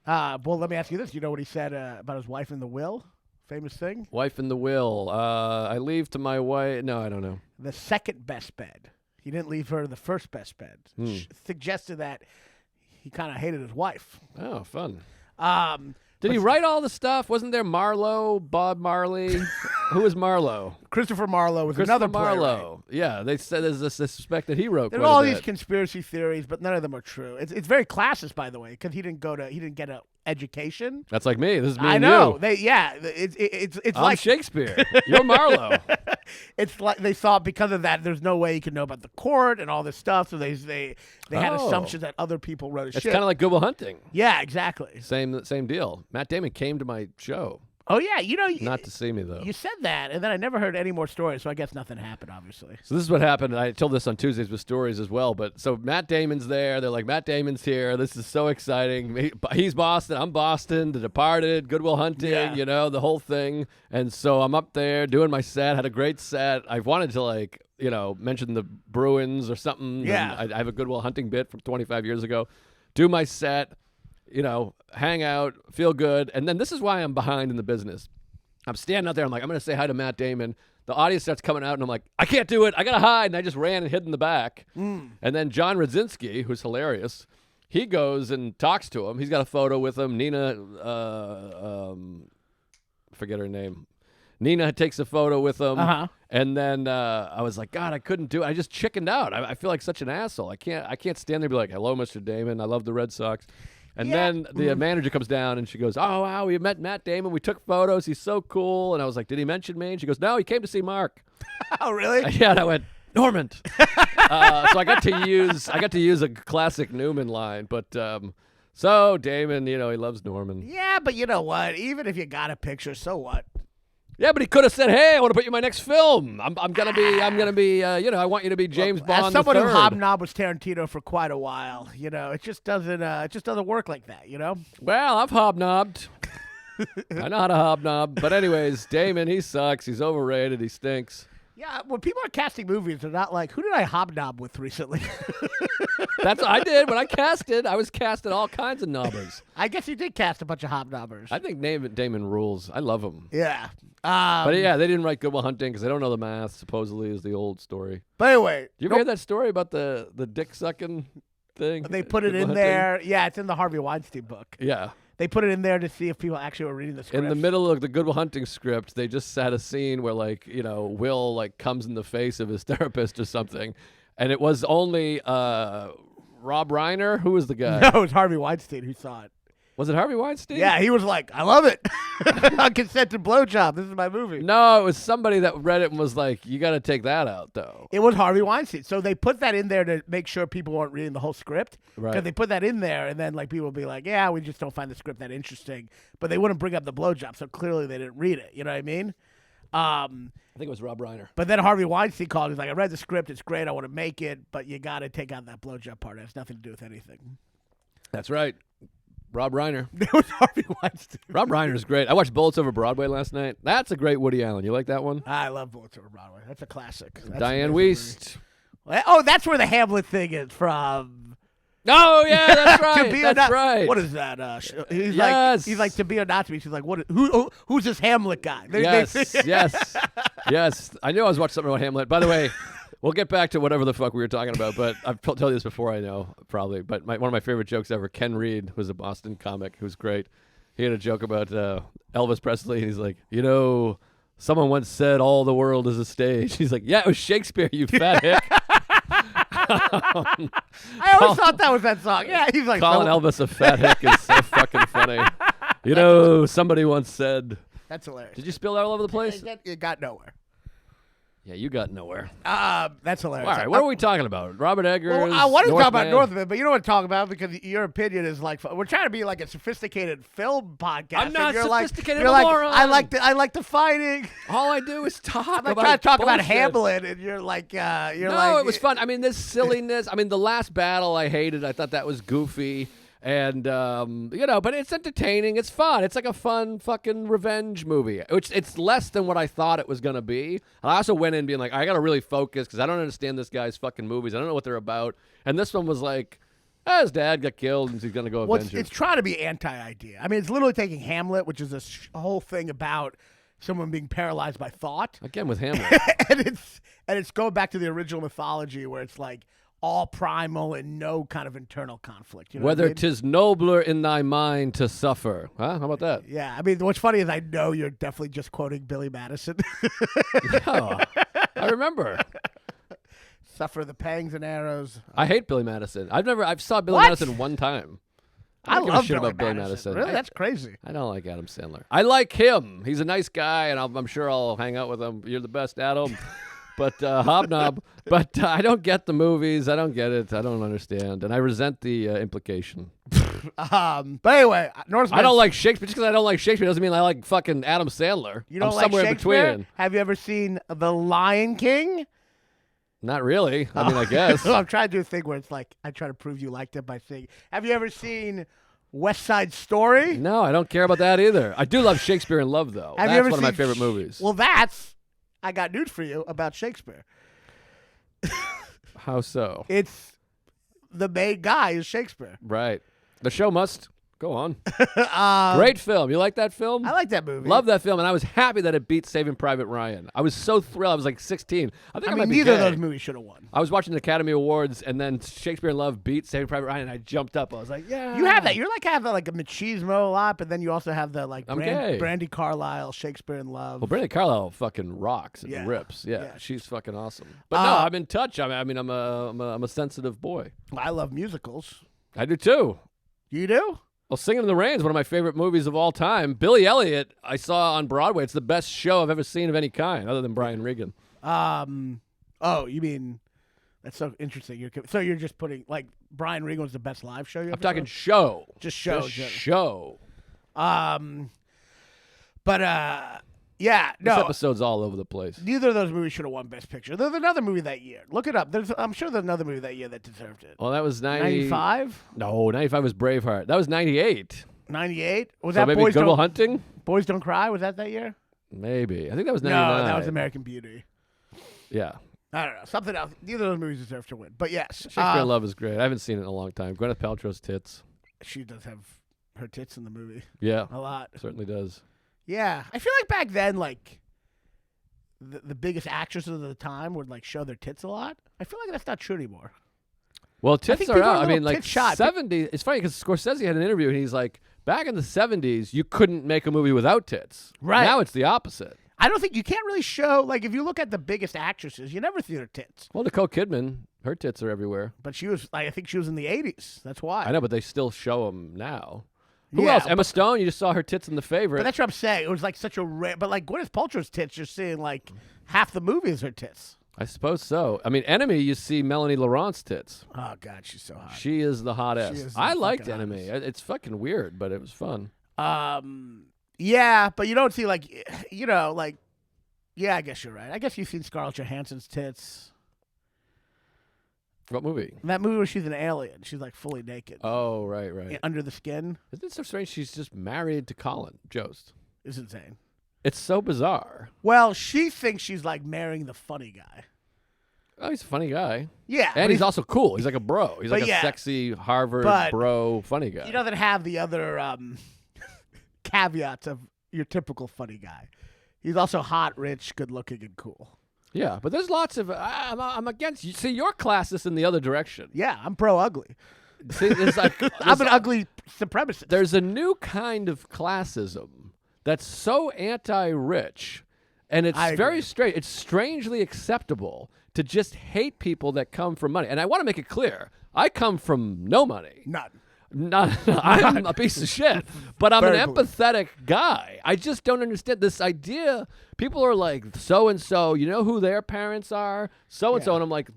Well, let me ask you this. You know what he said about his wife in the will? Famous thing? Wife in the will. I leave to my wife. No, I don't know. The second best bed. He didn't leave her the first best bed. Suggested that he kind of hated his wife. Oh, fun. Did he write all the stuff? Wasn't there Marlowe, Bob Marley? Who was Marlowe? Christopher Marlowe was another Marlowe. Yeah, they said there's this suspect that he wrote. There are all these conspiracy theories, but none of them are true. It's very classist, by the way, because he didn't get an education. That's like me. This is me. I and know. you. It's I'm like Shakespeare. You're Marlowe. It's like they thought because of that, there's no way he could know about the court and all this stuff. So they had assumptions that other people wrote his It's shit. kind of like Good Will Hunting. Yeah, exactly. Same deal. Matt Damon came to my show. Oh yeah, Not to see me though. You said that, and then I never heard any more stories. So I guess nothing happened, obviously. So this is what happened. I told this on Tuesdays with stories as well. But so Matt Damon's there. They're like, Matt Damon's here. This is so exciting. He's Boston. I'm Boston. The Departed. Good Will Hunting. Yeah. The whole thing. And so I'm up there doing my set. Had a great set. I wanted to mention the Bruins or something. Yeah. And I have a Good Will Hunting bit from 25 years ago. Do my set. Hang out, feel good. And then this is why I'm behind in the business. I'm standing out there. I'm like, I'm going to say hi to Matt Damon. The audience starts coming out, and I'm like, I can't do it. I got to hide. And I just ran and hid in the back. And then John Radzinski, who's hilarious, he goes and talks to him. He's got a photo with him. Nina, forget her name. Nina takes a photo with him. And then I was like, God, I couldn't do it. I just chickened out. I feel like such an asshole. I can't stand there and be like, hello, Mr. Damon. I love the Red Sox. And then the manager comes down and she goes, oh, wow, we met Matt Damon. We took photos. He's so cool. And I was like, did he mention me? And she goes, no, he came to see Mark. Oh, really? Yeah, and I went, Normand. So I got to use a classic Newman line. But so Damon, he loves Norman. Yeah, but you know what? Even if you got a picture, so what? Yeah, but he could have said, "Hey, I want to put you in my next film. I'm gonna be. I want you to be James Bond." As someone the who third. hobnobbed with Tarantino for quite a while, it just doesn't work like that, Well, I've hobnobbed. I know how to hobnob. But anyways, Damon, he sucks. He's overrated. He stinks. Yeah, when people are casting movies, they're not like, who did I hobnob with recently? That's what I did when I casted. I was casting all kinds of knobbers. I guess you did cast a bunch of hobnobbers. I think Damon rules. I love him. Yeah. But yeah, they didn't write Good Will Hunting because they don't know the math, supposedly, is the old story. But anyway. You ever hear that story about the dick sucking thing? They put it Good Will in Hunting? there. Yeah, it's in the Harvey Weinstein book. Yeah. They put it in there to see if people actually were reading the script. In the middle of the Good Will Hunting script, they just had a scene where, Will, comes in the face of his therapist or something. And it was only Rob Reiner. Who was the guy? No, it was Harvey Weinstein who saw it. Was it Harvey Weinstein? Yeah, he was like, I love it. A consented blowjob. This is my movie. No, it was somebody that read it and was like, you got to take that out, though. It was Harvey Weinstein. So they put that in there to make sure people weren't reading the whole script. Right. Because they put that in there, and then people would be like, yeah, we just don't find the script that interesting. But they wouldn't bring up the blowjob, so clearly they didn't read it. You know what I mean? I think it was Rob Reiner. But then Harvey Weinstein called. He's like, I read the script. It's great. I want to make it. But you got to take out that blowjob part. It has nothing to do with anything. That's right. Rob Reiner. It was Harvey Weinstein. Rob Reiner's great. I watched Bullets Over Broadway last night. That's a great Woody Allen. You like that one? I love Bullets Over Broadway. That's a classic. That's Diane a Wiest. Oh, that's where the Hamlet thing is from. Oh, yeah, that's right. To be That's right. What is that? He's Yes. like to be or not to be. She's like, who's this Hamlet guy? Yes. I knew I was watching something about Hamlet. By the way, we'll get back to whatever the fuck we were talking about, but I've told you this before, I know, probably. But one of my favorite jokes ever, Ken Reed, who's a Boston comic who's great. He had a joke about Elvis Presley, and he's like, someone once said all the world is a stage. He's like, yeah, it was Shakespeare, you fat hick. I always thought that was that song. Yeah, he's like calling Elvis a fat hick is so fucking funny. You know, somebody once said. That's hilarious. Did you spill that all over the place? It got nowhere. Yeah, you got nowhere. That's hilarious. All right, what are we talking about? Robert Eggers? Well, I want to talk about Northman? Northman, but you don't want to talk about it because your opinion is like we're trying to be like a sophisticated film podcast. I'm not and you're sophisticated, Like, I'm you're a like moron. I like the fighting. All I do is talk I'm like about trying to talk about bullshit. Hamlet, and you're like No, it was fun. I mean, this silliness. I mean, the last battle I hated. I thought that was goofy. And, but it's entertaining. It's fun. It's like a fun fucking revenge movie, which it's less than what I thought it was going to be. And I also went in being like, I got to really focus because I don't understand this guy's fucking movies. I don't know what they're about. And this one was like, his dad got killed and he's going to go avenge him. It's trying to be anti-idea. I mean, it's literally taking Hamlet, which is a whole thing about someone being paralyzed by thought. Again with Hamlet. and it's going back to the original mythology where it's like, all primal and no kind of internal conflict. You know Whether what I mean? 'tis nobler in thy mind to suffer. Huh? How about that? Yeah, I mean, what's funny is I know you're definitely just quoting Billy Madison. No, I remember. Suffer the pangs and arrows. I hate Billy Madison. I've saw Billy What? Madison one time. I don't give a love shit Billy about Billy Madison. Madison. Really, that's crazy. I don't like Adam Sandler. I like him. He's a nice guy, and I'm sure I'll hang out with him. You're the best, Adam. But hobnob. But I don't get the movies. I don't get it. I don't understand, and I resent the implication. But anyway, Northman. I don't like Shakespeare. Just because I don't like Shakespeare doesn't mean I like fucking Adam Sandler. You don't I'm like somewhere in Shakespeare? between. Have you ever seen The Lion King? Not really. I mean, I guess. I'm trying to do a thing where it's like I try to prove you liked it by saying, have you ever seen West Side Story? No, I don't care about that either. I do love Shakespeare in Love, though. Have That's you ever one of my seen favorite movies. Well, I got news for you about Shakespeare. How so? It's the main guy is Shakespeare. Right. The show must go on. Great film. You like that film? I like that movie. Love that film, and I was happy that it beat Saving Private Ryan. I was so thrilled. I was like 16. I think I I might mean, be neither of gay. those movies should have won. I was watching the Academy Awards, and then Shakespeare in Love beat Saving Private Ryan, and I jumped up. I was like, yeah. You have that. You're like have like a machismo a lot, but then you also have the like I'm gay. Brandy Carlisle, Shakespeare in Love. Well, Brandy Carlisle fucking rocks and Yeah. rips. Yeah, Yeah. she's fucking awesome. But no, I'm in touch. I mean, I'm a sensitive boy. I love musicals. I do too. You do? Well, Singing in the Rain is one of my favorite movies of all time. Billy Elliot, I saw on Broadway. It's the best show I've ever seen of any kind, other than Brian Regan. Oh, you mean that's so interesting. So you're just putting like Brian Regan was the best live show you ever I'm talking saw? show. Just show. Just show. Yeah, This no. episode's all over the place. Neither of those movies should have won Best Picture. There's another movie that year. Look it up. I'm sure there's another movie that year that deserved it. Well, that was 95? No, 95 was Braveheart. That was 98. 98? Was So that maybe Boys Good Will Don't, Hunting? Boys Don't Cry? Was that year? Maybe. I think that was 99. No, that was American Beauty. Yeah. I don't know. Something else. Neither of those movies deserve to win. But yes. Shakespeare in Love is great. I haven't seen it in a long time. Gwyneth Paltrow's tits. She does have her tits in the movie. Yeah. A lot. Certainly does. Yeah. I feel like back then, like, the biggest actresses of the time would, like, show their tits a lot. I feel like that's not true anymore. Well, think tits are people are out. a I mean, little like tit shot. 70. It's funny because Scorsese had an interview and he's like, back in the 70s, you couldn't make a movie without tits. Right. Now it's the opposite. I don't think you can't really show, like, if you look at the biggest actresses, you never see their tits. Well, Nicole Kidman, her tits are everywhere. But she was, I think she was in the 80s. That's why. I know, but they still show them now. Who Yeah, else? Emma Stone. You just saw her tits in The Favorite. But that's what I'm saying. It was like such a rare, but like Gwyneth Paltrow's tits, you're seeing like half the movie is her tits. I suppose so. I mean, Enemy, you see Melanie Laurent's tits. Oh God, she's so hot. She is the hottest. She is the I liked fucking Enemy. hottest. It's fucking weird, but it was fun. Yeah, but you don't see like, you know, like, yeah, I guess you're right. I guess you've seen Scarlett Johansson's tits. What movie? That movie where she's an alien, she's like fully naked. Oh, right, right. Under the skin Isn't it so strange she's just married to Colin Jost? is insane. It's so bizarre. Well, she thinks she's like marrying the funny guy. Oh, he's a funny guy. Yeah, And but he's also cool. He's like a bro. He's But like yeah. a sexy Harvard But bro funny guy. he doesn't have the other caveats of your typical funny guy. He's also hot, rich, good looking, and cool. Yeah, but there's lots of... I'm against... You see, you're classist in the other direction. Yeah, I'm pro ugly. See, there's like... I'm an ugly supremacist. There's a new kind of classism that's so anti-rich, and it's I agree. very straight. It's strangely acceptable to just hate people that come from money. And I want to make it clear, I come from no money. None. I'm a piece of shit, but I'm an Very empathetic guy. I just don't understand this idea. People are like, so and so, you know who their parents are, so and so, and I'm like,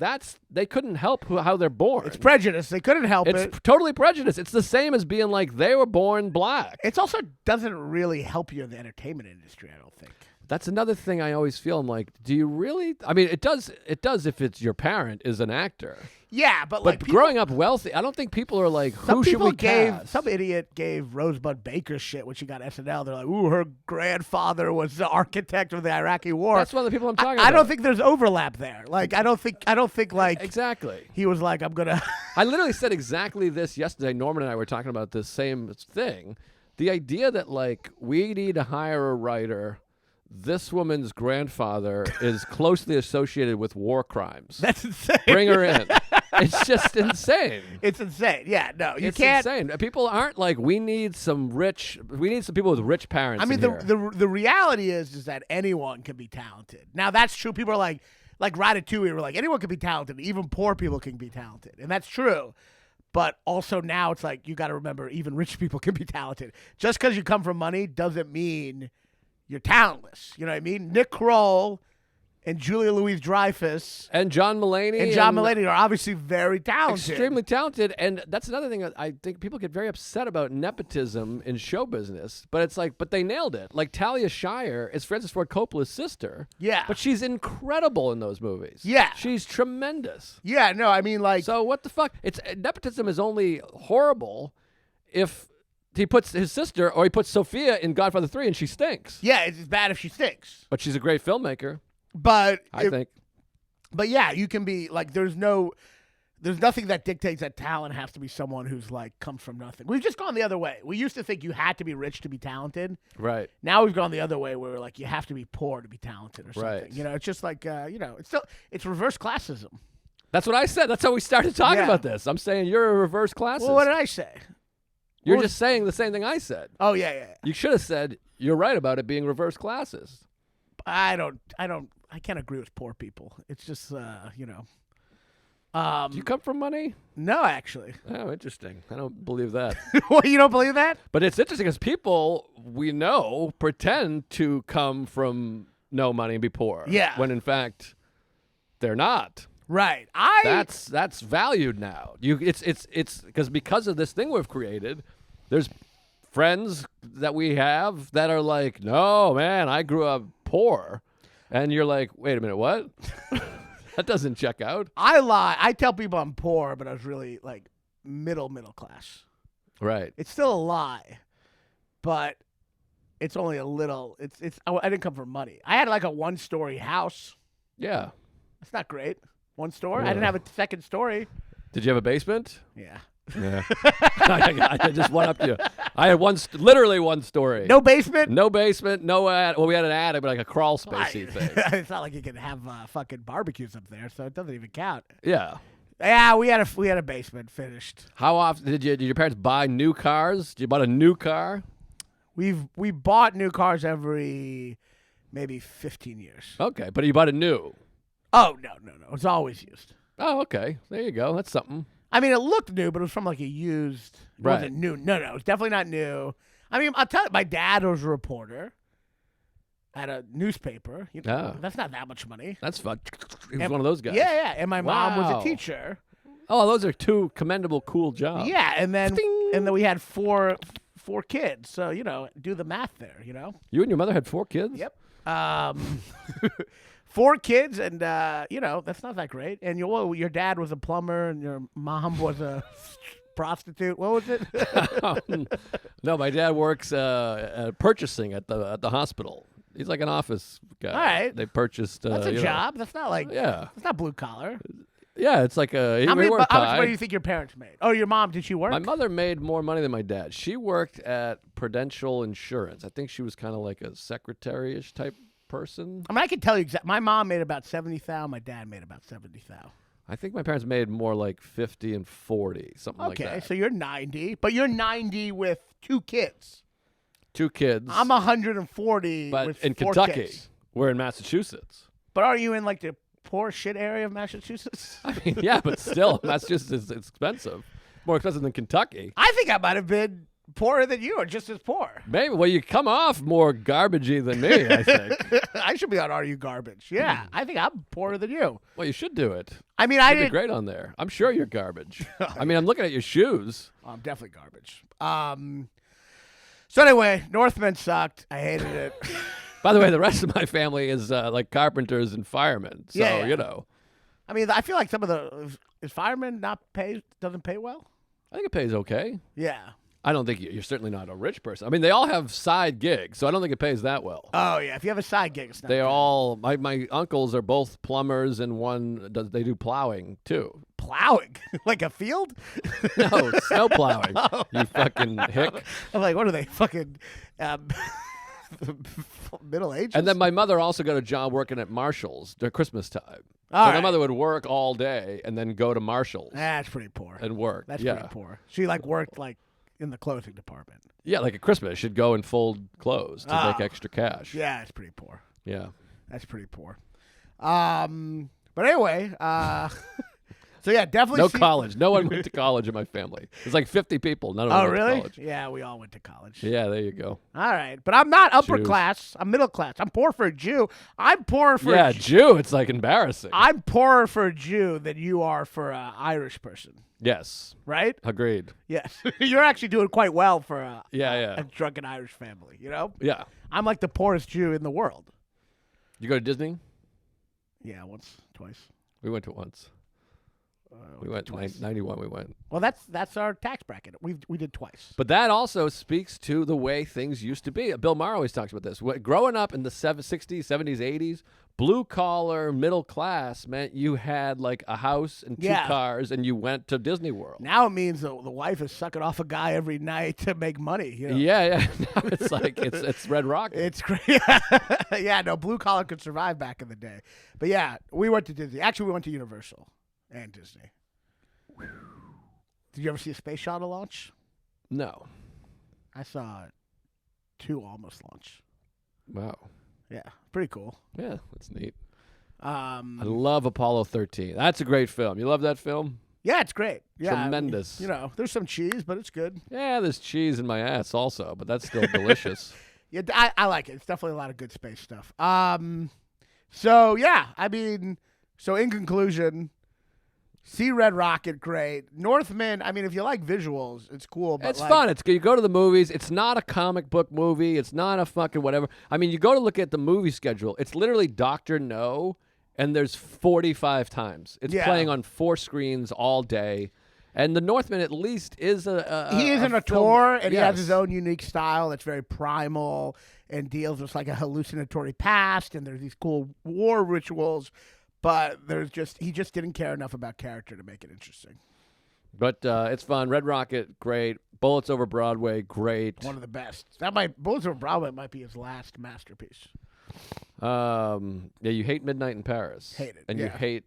they couldn't help how they're born. It's prejudice. They couldn't help it. It's totally prejudice. It's the same as being like they were born black. It also doesn't really help you in the entertainment industry, I don't think. That's another thing I always feel. I'm like, do you really? I mean, it does if it's your parent is an actor. Yeah, but like growing up wealthy, I don't think people are like, who should we cast? Some idiot gave Rosebud Baker shit when she got SNL. They're like, ooh, her grandfather was the architect of the Iraqi war. That's one of the people I'm talking about. I don't think there's overlap there. Like, I don't think like exactly. He was like, I'm gonna. I literally said exactly this yesterday. Norman and I were talking about this same thing. The idea that like we need to hire a writer. This woman's grandfather is closely associated with war crimes. That's insane. Bring her in. It's just insane. It's insane. Yeah, no, you it's can't. Insane. People aren't like, we need some people with rich parents. I mean, the reality is that anyone can be talented. Now, that's true. People are like Ratatouille were like, anyone can be talented. Even poor people can be talented. And that's true. But also now it's like, you got to remember, even rich people can be talented. Just because you come from money doesn't mean you're talentless. You know what I mean? Nick Kroll and Julia Louis-Dreyfus and John Mulaney are obviously very talented. Extremely talented. And that's another thing that I think people get very upset about nepotism in show business. But it's like, but they nailed it. Like Talia Shire is Francis Ford Coppola's sister. Yeah. But she's incredible in those movies. Yeah. She's tremendous. Yeah, no, I mean like. So what the fuck? Nepotism is only horrible if he puts his sister, or he puts Sophia in Godfather 3 and she stinks. Yeah, it's bad if she stinks. But she's a great filmmaker. But I think. But yeah, you can be like, there's nothing that dictates that talent has to be someone who's like comes from nothing. We've just gone the other way. We used to think you had to be rich to be talented. Right. Now we've gone the other way where we're like, you have to be poor to be talented or something. Right. You know, it's just like it's reverse classism. That's what I said. That's how we started talking about this. I'm saying you're a reverse classist. Well, what did I say? You're just saying the same thing I said. Oh yeah. You should have said you're right about it being reverse classist. I can't agree with poor people. It's just Do you come from money? No, actually. Oh, interesting. I don't believe that. Well, you don't believe that? But it's interesting because people we know pretend to come from no money and be poor. Yeah. When in fact they're not. Right. That's valued now. It's because of this thing we've created. There's friends that we have that are like, no, man, I grew up poor. And you're like, wait a minute, what? That doesn't check out. I lie. I tell people I'm poor, but I was really like middle class. Right. It's still a lie, but it's only a little. I didn't come from money. I had like a 1-story house. Yeah. That's not great. 1 story. Yeah. I didn't have a second story. Did you have a basement? Yeah. Yeah. I just went up to you. I had literally 1 story. No basement? No basement, no attic. Well, we had an attic, but like a crawl spacey thing. It's not like you can have fucking barbecues up there, so it doesn't even count. Yeah. Yeah, we had a basement finished. How often did your parents buy new cars? Did you buy a new car? We bought new cars every maybe 15 years. Okay, but you bought it new. Oh, no. It's always used. Oh, okay. There you go. That's something. I mean, it looked new, but it was from like a used. It Right. wasn't new. No, it's definitely not new. I mean, I'll tell you, my dad was a reporter at a newspaper. You know, That's not that much money. That's fun. He was one of those guys. Yeah. And my mom was Wow. a teacher. Oh, those are 2 commendable, cool jobs. Yeah, and then Ding. we had four kids. So do the math there. You and your mother had 4 kids? Yep. 4 kids, and that's not that great. And your dad was a plumber, and your mom was a prostitute. What was it? No, my dad works purchasing at the hospital. He's like an office guy. All right. They purchased. That's a job. That's not like Yeah. It's not blue collar. Yeah, it's like a. How we much worked money high. do you think your parents made? Oh, your mom, did she work? My mother made more money than my dad. She worked at Prudential Insurance. I think she was kind of like a secretary-ish type person. I mean, I can tell you exactly. My mom made about $70,000. My dad made about $70,000. I think my parents made more like 50 and 40, something like Okay, that. so you're 90, but you're 90 with 2 kids. 2 kids. I'm 140 but with in 4 Kentucky. kids. We're in Massachusetts. But are you in like the poor shit area of Massachusetts? I mean, yeah, but still, Massachusetts is expensive. more expensive than Kentucky. I think I might have been poorer than you, or just as poor. Maybe. Well, you come off more garbagey than me, I think. I should be on Are You Garbage? Yeah, I think I'm poorer than you. Well, you should do it. I mean, I You'd be didn't. great on there. I'm sure you're garbage. I mean, I'm looking at your shoes. I'm definitely garbage. So anyway, Northman sucked. I hated it. By the way, the rest of my family is like carpenters and firemen. So, Yeah. you know. I mean, I feel like some of the is firemen doesn't pay well. I think it pays okay. Yeah. I don't think you're certainly not a rich person. I mean, they all have side gigs, so I don't think it pays that well. Oh yeah, if you have a side gig, it's not They're good. all my uncles are both plumbers, and they do plowing too. Plowing like a field. No, snow plowing. You fucking hick. I'm like, what are they fucking middle ages? And then my mother also got a job working at Marshall's during Christmas time. All So my right. mother would work all day and then go to Marshall's That's pretty poor. and work. That's yeah. pretty poor. She like worked like in the clothing department. Yeah, like at Christmas, she'd go and fold clothes to make extra cash. Yeah, it's pretty poor. Yeah. That's pretty poor. But anyway, so yeah, definitely. No college. No one went to college in my family. There's like 50 people. None of them Oh went to really? college. Yeah, we all went to college. Yeah, there you go. All right, but I'm not upper Jews. class. I'm middle class. I'm poor for a Jew. I'm poorer for Yeah, a Jew. It's like embarrassing. I'm poorer for a Jew than you are for an Irish person, Yes. right? Agreed. Yes, you're actually doing quite well for a Yeah. drunken Irish family. You know, Yeah. I'm like the poorest Jew in the world. You go to Disney? Yeah, once, twice. We went to once. We went twice. 91. We went. Well, that's our tax bracket. We did twice. But that also speaks to the way things used to be. Bill Maher always talks about this. Growing up in the 60s, 70s, 80s, blue collar, middle class meant you had like a house and two Yeah. cars, and you went to Disney World. Now it means the wife is sucking off a guy every night to make money. You know? Yeah. Now it's like it's Red Rocket. It's great. Yeah, no, blue collar could survive back in the day. But yeah, we went to Disney. Actually, we went to Universal and Disney. Did you ever see a space shuttle launch? No. I saw 2 almost launch. Wow. Yeah, pretty cool. Yeah, that's neat. I Um, love Apollo 13. That's a great film. You love that film? yeah, it's great. Yeah, I mean, Tremendous. you know, there's some cheese, but it's good. Yeah, there's cheese in my ass also, but that's still delicious. Yeah, I like it. It's definitely a lot of good space stuff. So yeah, I mean, so in conclusion, see Red Rocket, great. Northman, I mean, if you like visuals, it's cool. But It's like, fun. You go to the movies. It's not a comic book movie. It's not a fucking whatever. I mean, you go to look at the movie schedule. It's literally Dr. No, and there's 45 times. It's Yeah. playing on 4 screens all day. And the Northman at least is He is an film. auteur, and he has Yes. his own unique style that's very primal and deals with like a hallucinatory past, and there's these cool war rituals. But he just didn't care enough about character to make it interesting. But it's fun. Red Rocket, great. Bullets Over Broadway, great. One of the best. Bullets Over Broadway might be his last masterpiece. Yeah, you hate Midnight in Paris. Hate it, And you yeah. hate